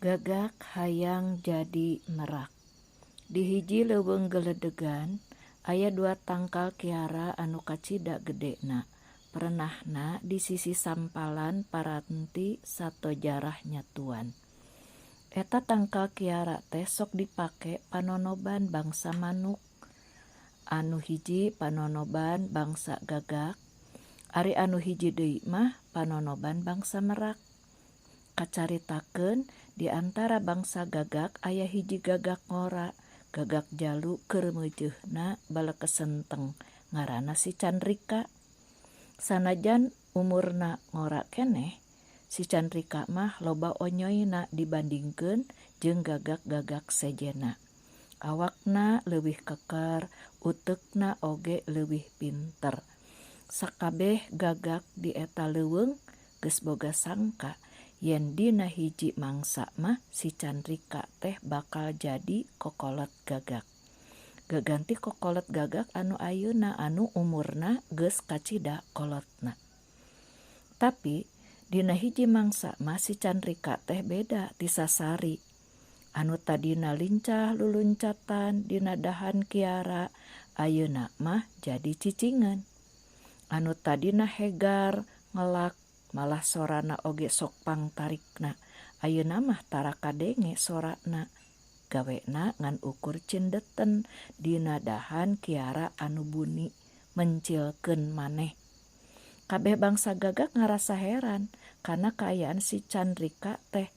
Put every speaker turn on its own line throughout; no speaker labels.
Gagak hayang jadi merak. Di hiji leuweung geledegan aya 2 tangkal kiara anu kacida gedena. Perenahna di sisi sampalan paranti sato jarah nyatuan. Eta tangkal kiara teh sok dipake panonoban bangsa manuk. Anu hiji panonoban bangsa gagak, ari anu hiji deui mah panonoban bangsa merak. Kacaritakeun di antara bangsa gagak aya hiji gagak ngora, gagak jalu keur meujeuhna baleukes senteng, ngaranna si Candrika. Sanajan umurna ngora keneh, si Candrika mah loba onyoyna dibandingkeun jeung gagak-gagak sejena. Awakna leuwih keker, uteukna oge leuwih pinter. Sakabeh gagak di eta leuweung geus boga sangka yen dina hiji mangsa mah si Candrika teh bakal jadi kokolot gagak. Gaganti kokolot gagak anu ayeuna anu umurna geus kacida kolotna. Tapi dina hiji mangsa mah si Candrika teh beda ti sasari. Anu tadina lincah luluncatan dina dahan kiara, ayeuna mah jadi cicingan. Anu tadina hegar ngelak malah sorana oge sok pangtarikna, ayeuna mah tara kadenge sorana. Gawena ngan ukur cindeten dina dahan kiara anu buni mencilkeun maneh. Kabeh bangsa gagak ngarasa heran kana kaayaan si Candrika teh.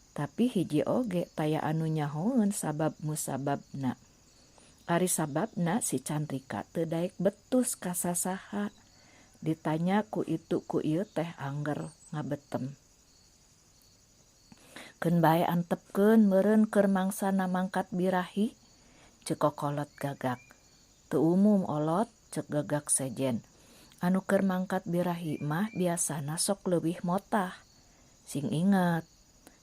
Tapi hiji oge taya anu nyahoeun sabab musababna. Ari sababna si Candrika teu daek betus ka sasaha. Ditanya ku itu ku ieu teh angger ngabetem. Keun bae antepkeun meureun keur mangsana mangkat birahi, ceuk kokolot gagak. Teu umum olot, ceuk gagak sejen. Anu keur mangkat birahi mah biasana sok leuwih motah. Sing inget,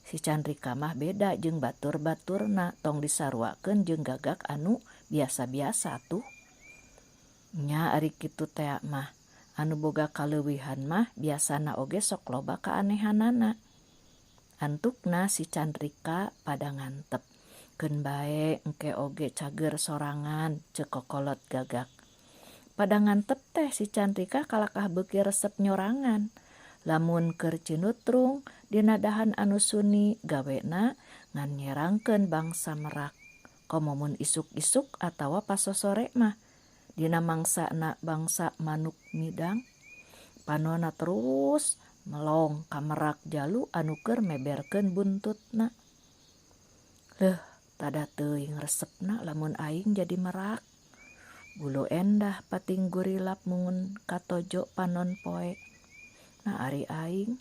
si Candrika mah beda jeung batur-baturna tong disaruakeun jeung gagak anu biasa-biasa tuh. Nya ari kitu teh mah anu boga kaleuwihan mah biasana oge sok loba kaanehanana. Antukna si Candrika pada ngantep. Keun bae engke oge cager sorangan, ceuk kokolot gagak. Pada ngantep teh si Candrika kalakah beuki resep nyorangan. Lamun keur cinutrung dina dahan anu suni gawena ngan nyerangkeun bangsa merak. Komo mun isuk-isuk atawa pas sosore mah dina mangsana bangsa manuk midang, panonna terus melong ka merak jalu anu keur meberkeun buntutna. Leuh, tada teuing resepna lamun aing jadi merak. Bulu endah pating gurilap mungun katojo panon poe. Nah ari aing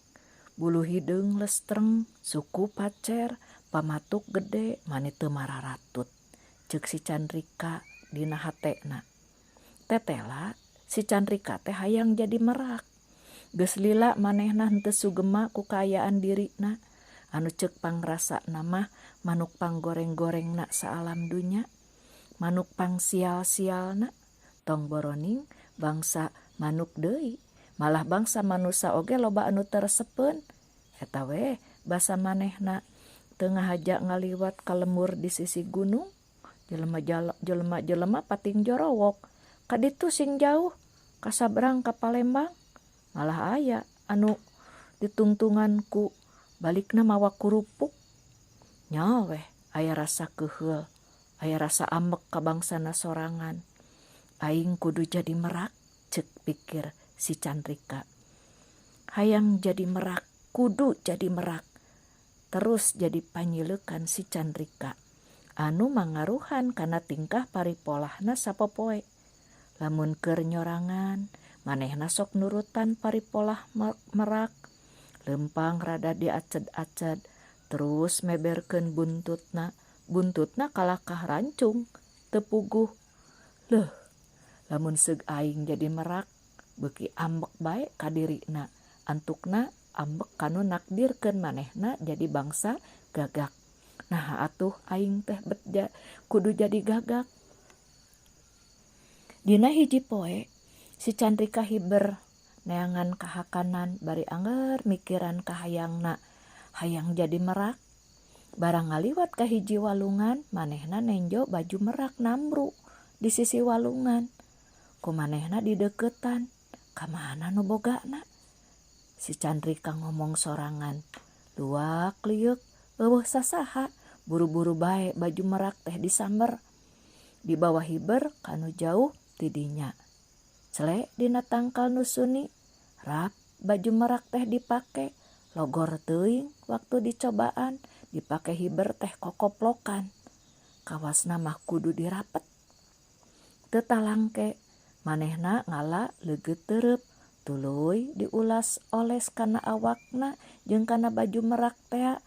bulu hideung lestreng, suku pacer, pamatuk gede, mani teu mararatut, ceuk si Candrika dina hatena. Tetela si Candrika teh hayang jadi merak. Geus lila manehna henteu sugema ku kaayaan dirina. Anu ceuk pangrasana mah manuk panggoreng-gorengna saalam dunya. Manuk pangsial-sialna tong boroning bangsa manuk deui. Malah bangsa manusa oge loba anu teu resepeun. Eta we basa manehna teu ngahaja ngaliwat ka lemur di sisi gunung. Jelema-jelema pating jorowok. Kaditu sing jauh kasabrang ka Palembang. Malah aya anu ditungtungan ku balikna mawa kurupuk. Nya weh aya rasa keuheul, aya rasa ambek ka bangsana sorangan. Aing kudu jadi merak, ceuk pikir si Candrika. Hayang jadi merak, kudu jadi merak. Terus jadi panyileukan si Candrika. Anu mangaruhan kana tingkah paripolahna sapopoe. Lamun keur nyorangan, manehna sok nurutan paripolah merak. Lempang rada diaced-aced, terus meberkeun buntutna. Buntutna kalakah rancung, teu puguh. Leuh, lamun seug aing jadi merak, beuki ambek bae ka dirina. Antukna ambek kanu nakdirkeun manehna jadi bangsa gagak. Nah atuh aing teh kudu jadi gagak. Dina hiji poe si Candrika hiber neangan kahakanan bari angger mikiran kahayangna hayang jadi merak. Barang ngaliwat ka hiji walungan, manehna nenjo baju merak nambru di sisi walungan. Ku manehna di deketan, kamana nu bogana? Si Chandrika ngomong sorangan, luak liuk, eueuh sasaha, buru-buru bae baju merak teh disamber. Di bawah hiber kanu jauh tidinya. Celek dina tangkal nu suni, rap baju merak teh dipake, logor teuing waktu dicobaan, dipake hiber teh kokoplokan. Kawasna mah kudu dirapet. Teu talangke, manehna ngala leugeut teureub, tuluy diulas oles kana awakna jeung kana baju merak teh.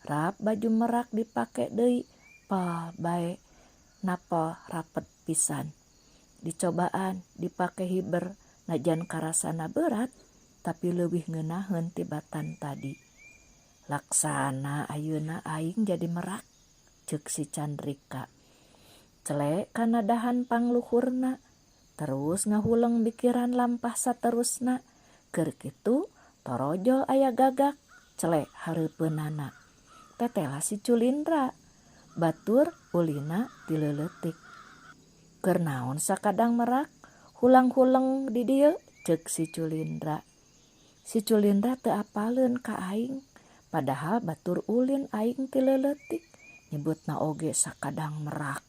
Rap baju merak dipake deui, pal bae napal rapet pisan. Dicobaan dipake hiber, najan karasana berat, tapi leuwih ngeunaheun tibatan tadi. Laksana ayeuna aing jadi merak, ceuk si Chandrika. Celek kana dahan pangluhurna, terus ngahuleng pikiran lampah saterusna. Keur kitu torojol aya gagak, celek hareupeunana. Tetela si Culindra, batur ulina tileuletik. Keur naon sakadang merak, hulang-huleng di dieu, ceuk si Culindra. Si Culindra teu apaleun ka aing, padahal batur ulin aing tileuletik, nyebutna oge sakadang merak.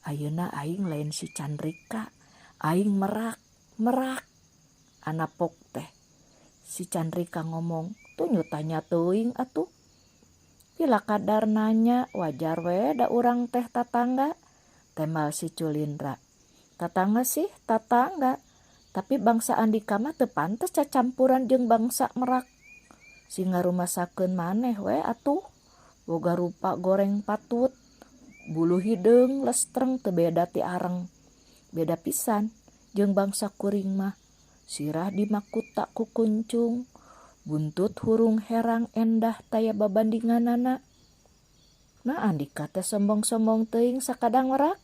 Ayeuna aing lain si Chandrika, aing merak, anapok teh. Si Chandrika ngomong, tunyu tanya teuing atuh. Pila kadar nanya, wajar we da urang teh tatangga, tembal si Culindra. Tatangga sih tatangga, tapi bangsa Andika mah teu pantes cacampuran jeung bangsa merak. Si ngarumasakeun maneh we atuh, boga rupa goreng patut, bulu hideung lestreng teu beda ti areng. Beda pisan jeung bangsa kuring mah, sirah dimakuta ku kuncung, buntut hurung herang endah taya babandinganana. Nah Andika teh sombong-sombong teuing sakadang merak.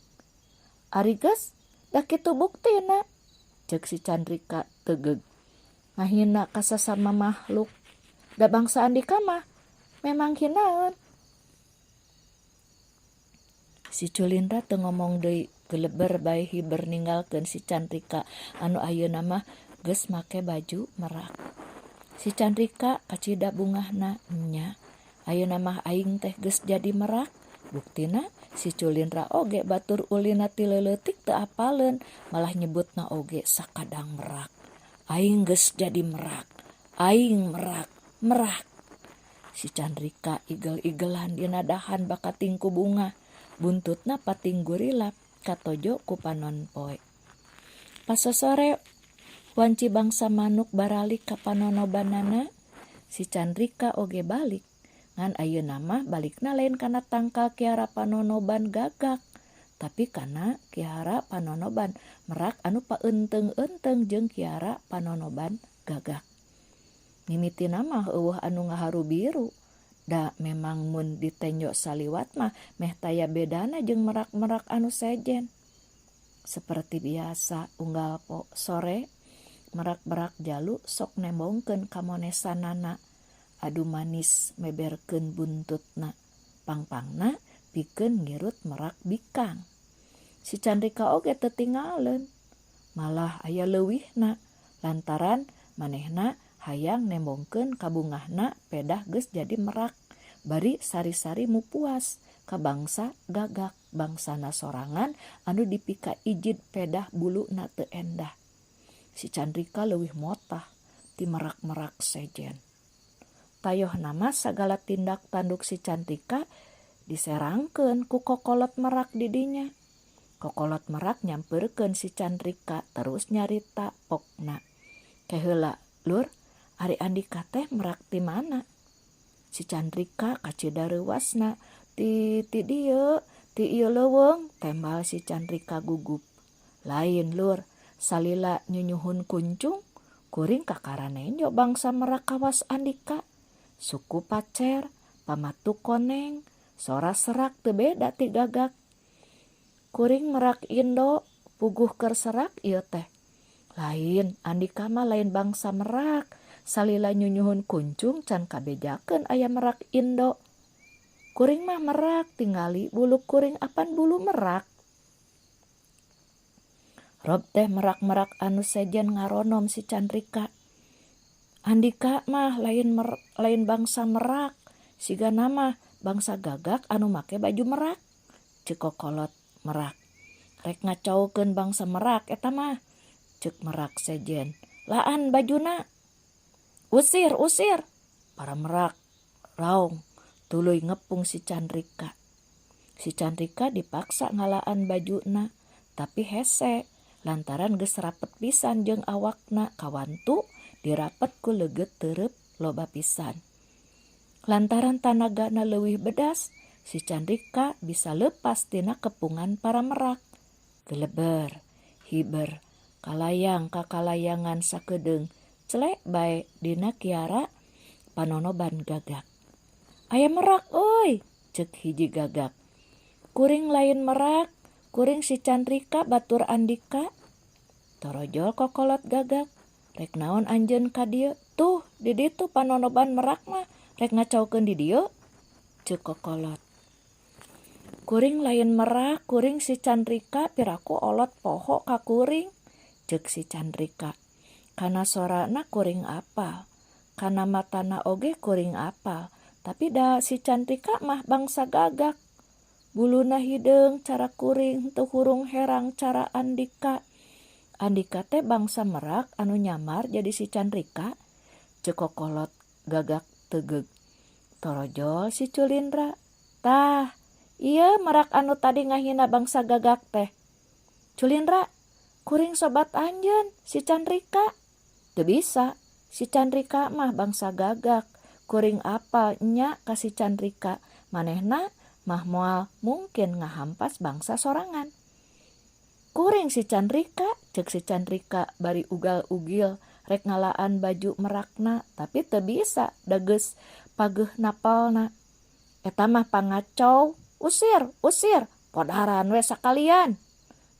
Ari geus da kitu buktina, ceuk si Chandrika tegeug. Ngahina ka sasama makhluk. Da bangsa Andika mah memang hinaeun. Si Culindra teu ngomong deui, geleber bae hiber ninggalkeun si Chandrika anu ayeuna mah geus make baju merak. Si Chandrika kacida bungahna, nya ayeuna mah aing teh geus jadi merak. Buktina si Culindra oge batur ulina tileuletik teu apaleun, malah nyebutna oge sakadang merak. Aing geus jadi merak, aing merak. Si Chandrika igel-igelan dina dahan baka tingku bunga, buntutna pating gurilap katojo ku panon poe. Pas sore wanci bangsa manuk baralik ka panonobanana, si Chandrika oge balik. Ngan ayeuna mah balikna lain kana tangkal kiara panonoban gagak, tapi kana kiara panonoban merak anu paeunteng-eunteng jeung kiara panonoban gagak. Mimitina mah eueuh anu ngaharu biru. Da memang mun ditenjo saliwat mah meh taya bedana jeung merak-merak anu sejen. Seperti biasa unggal sore, merak-merak jalu sok nembongkeun kamonesanana, adu manis meberkeun buntutna, pangpangna pikeun ngirut merak bikang. Si Chandrika oge teu tingaleun, malah aya leuwihna lantaran manehna hayang nembongkeun ka bungahna pedah geus jadi merak, bari sari-sari mupuas ka bangsa gagak, bangsana sorangan anu dipika ijid pedah buluna teu endah. Si Chandrika leuwih motah ti merak-merak sejen. Tayoh nama sagala tindak tanduk si Chandrika diserangkeun ku kokolot merak didinya. Kokolot merak nyampeurkeun si Chandrika terus nyarita pokna. Keheula, Lur, ari Andika teh merak ti mana? Si Chandrika kacida reuasna, ti dieu, ti ieu leuweung, tembal si Chandrika gugup. Lain Lur, salila nyunyuhun kuncung, kuring kakaranenjo bangsa merak kawas Andika. Suku pacer, pamatu koneng, sora serak teu beda ti gagak. Kuring merak Indo, puguh keur serak ieu teh. Lain, Andika mah lain bangsa merak, salila nyunyuhun kuncung can kabejakeun aya merak Indo. Kuring mah merak tinggali bulu kuring apan bulu merak. Rob teh merak-merak anu sejen ngaronom si Chandrika. Andika mah lain bangsa merak, siga nama bangsa gagak anu make baju merak. Ceuk kokolot merak. Rek ngacaukeun bangsa merak eta mah. Ceuk merak sejen. Laan bajuna. Usir, usir. Para merak raung tuluy ngepung si Chandrika. Si Chandrika dipaksa ngalaan bajuna, tapi hese lantaran geus rapet pisan jeung awakna kawantu dirapet ku leugeut teureub loba pisan. Lantaran tanagana leuwih bedas, si Chandrika bisa lepas tina kepungan para merak. Geleber, hiber, kalayang kakalayangan sakedeung, celek bae dina kiara panonoban gagak. Aya merak euy, ceuk hiji gagak. Kuring lain merak, kuring si Chandrika batur Andika. Torojol kokolot gagak. Rek naon anjeun ka dieu? Tuh, di ditu panonoban merak mah rek ngacaukeun di dieu. Ceuk kokolot. Kuring lain merak, kuring si Chandrika piraku olot poho ka kuring. Ceuk si Chandrika. Kana sorana kuring apal, kana matana oge kuring apal. Tapi da si Chandrika mah bangsa gagak. Buluna hideung cara kuring teu hurung herang cara Andika. Andika teh bangsa merak anu nyamar jadi si Chandrika. Ceuk kokolot gagak tegeug. Torojol si Culindra. Tah, ieu merak anu tadi ngahina bangsa gagak teh. Culindra, kuring sobat anjeun si Chandrika. Teu bisa, si Chandrika mah bangsa gagak. Kuring apal nya ka si Chandrika. Manehna mah moal mungkin ngahampas bangsa sorangan. Kuring si Chandrika, ceuk si Chandrika bari ugal-ugil rek ngalaan baju merakna, tapi teu bisa da geus pageuh napalna. Eta mah pangacau, usir, usir, podaran we sakalian.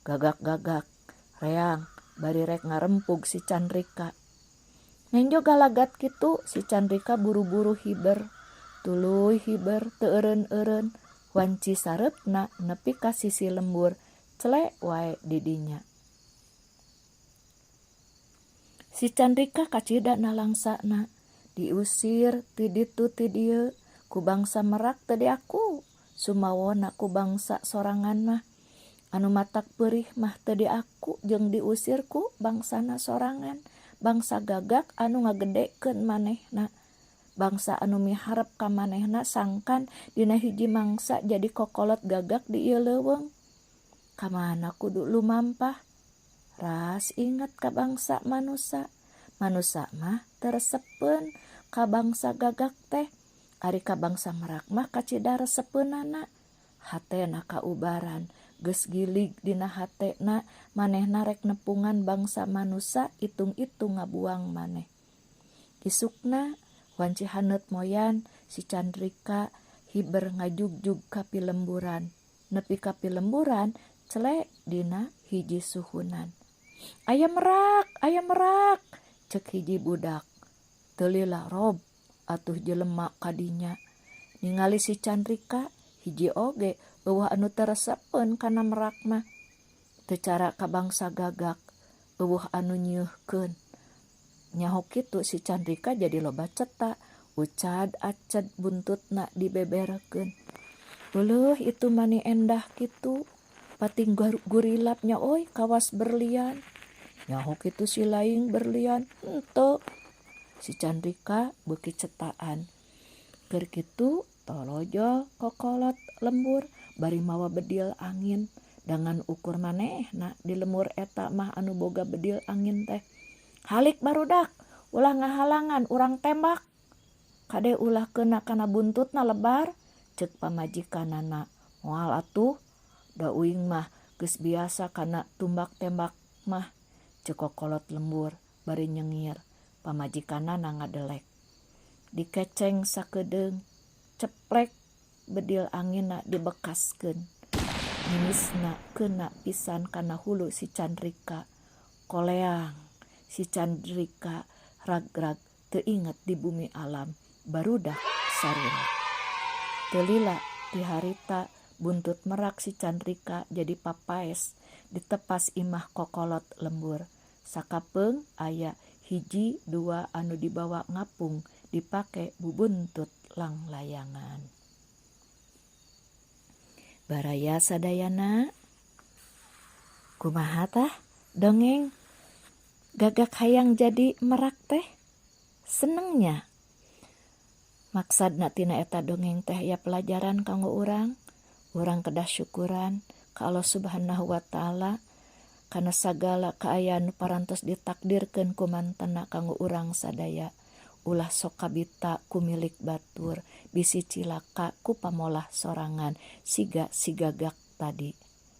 Gagak-gagak reang bari rek ngarempug si Chandrika. Ngenjo galagat kitu si Chandrika buru-buru hiber. Tuluy hiber teu eureun-eureun. Wanci sareupna nepi ka sisi lembur, celek wae di dinya. Si Chandrika kacida nalangsana, diusir ti ditu ti dieu ku bangsa merak teu diaku, sumawona ku bangsa sorangan mah. Anu matak peurih mah teu diaku jeung diusir ku bangsana sorangan. Bangsa gagak anu ngagedekeun manehna. Bangsa anu miharep ka manehna sangkan dina hiji mangsa jadi kokolot gagak di ieu leuweung. Kamana kudu lumampah? Ras inget ka bangsa manusa. Manusa mah teresepeun ka bangsa gagak teh. Ari ka bangsa merak mah kacida resepeunana. Hatena kaubaran. Geus gilig dina hatena manehna rek nepungan bangsa manusa itung-itung ngabuang maneh. Isukna wanci haneut moyan si Chandrika hiber ngajugjug ka pilemburan. Nepi ka pilemburan celek dina hiji suhunan. Aya merak, ceuk hiji budak. Teu lila Rob atuh jelema kadinya. Ningali si Chandrika hiji oge eueuh anu teresepeun kana merak mah. Teu cara ka bangsa gagak, eueuh anu nyeuhkeun. Nyaho kitu si Chandrika jadi loba cetak, ucad acad buntutna dibeberekeun. Beuleum itu mani endah kitu, pating gurilapnya oi kawas berlian. Nyaho kitu si laing berlian, henteu. Si Chandrika beuki cetaan. Keur kitu tolojol kokolot lembur bari mawa bedil angin. Dengan ukur manehna di lembur eta mah anu boga bedil angin teh. Halik barudak, ulah ngahalangan urang tembak. Kade ulah kena kana buntutna lebar, ceuk pamajikanana. Moal atuh, da uing mah geus biasa kana tumbak tembak mah. Ceuk kokolot lembur bari nyengir. Pamajikanana ngadelek. Dikeceng sakedeung, ceplek bedil anginna dibekaskeun. Nimisna kena pisan kana hulu si Chandrika. Koleang si Chandrika ragrag teu inget di bumi alam barudak sarua. Telila ti harita buntut merak si Candrika jadi papaes ditepas imah kokolot lembur. Sakapeung aya 1-2 anu dibawa ngapung dipake bubuntut lang layangan. Baraya sadayana, kumaha tah dongeng gagak hayang jadi merak teh? Senengnya. Maksudna tina eta dongeng teh ya pelajaran kanggo urang kedah syukuran ka Allah Subhanahu wa taala kana sagala kaayaan nu parantos ditakdirkeun ku mantena kanggo urang sadaya. Ulah sok kabita ku milik batur, bisi cilaka ku pamolah sorangan siga si gagak tadi.